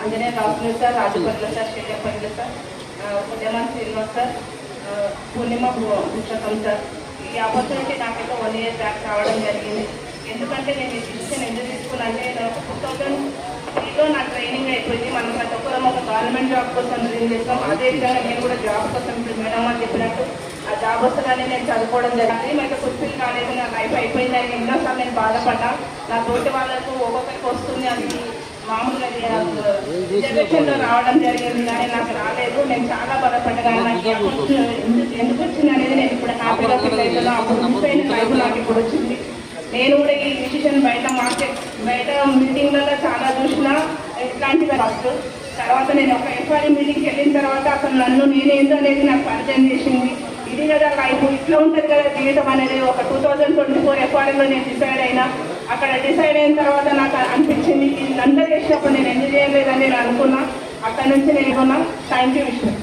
Anjaneya రావులు sir, రాజుపట్ల sir, శేఖర్పల్లి sir, ఉద్యమం Srinivas sir, పూర్ణిమ పుస్తకం sir. ఈ ఆపర్చునిటీ నాకైతే 1 year బ్యాక్ రావడం జరిగింది. ఎందుకంటే నేను ఈ డిసిషన్ ఎందుకు తీసుకున్నానంటే, నాకు 2003లో నా ట్రైనింగ్ అయిపోయింది. మనం ప్రతి ఒక్కరం ఒక గవర్నమెంట్ జాబ్ కోసం డ్రీమ్ చేస్తాం. అదేవిధంగా నేను కూడా జాబ్ కోసం మేడం అని చెప్పినట్టు ఆ జాబ్ వస్తుందని నేను చదువుకోవడం జరిగింది. అయితే ఫుల్ఫిల్ కాలేదు, నా లైఫ్ అయిపోయిందని ఎన్నోసార్లు నేను బాధపడ్డా. నా తోటి వాళ్ళకు ఒక్కొక్కరికి వస్తుంది, అది మామూలుగా రిజర్వేషన్లో రావడం జరిగింది, కానీ నాకు రాలేదు. నేను చాలా బాధపడ్డా. నాకు ఎందుకు వచ్చింది అనేది నేను ఇప్పుడు హ్యాపీగా ఫీల్ అవుతున్నా. అప్పుడు మిస్ అయిన లైఫ్ నాకు ఇప్పుడు వచ్చింది. నేను కూడా ఈ డిసిషన్ బయట మీటింగ్లలో చాలా చూసినా ఇట్లాంటివి ఫస్ట్. తర్వాత నేను ఒక ఎఫ్ఆర్ఈ మీటింగ్కి వెళ్ళిన తర్వాత అసలు నన్ను నేనేందో అనేది నాకు పరిచయం చేసింది. ఇది కదా లైఫ్, ఇట్లా ఉంటుంది కదా జీవితం అనేది. ఒక 2024 ఎఫ్ఆర్ఈలో నేను డిసైడ్ అయినా. అక్కడ డిసైడ్ అయిన తర్వాత నాకు అనిపించింది ఇది అందరూ చేసినప్పుడు నేను ఎందుకు చేయలేదని నేను అనుకున్నా. అక్కడ నుంచి నేను అనుకున్నా. Thank you Vishnu.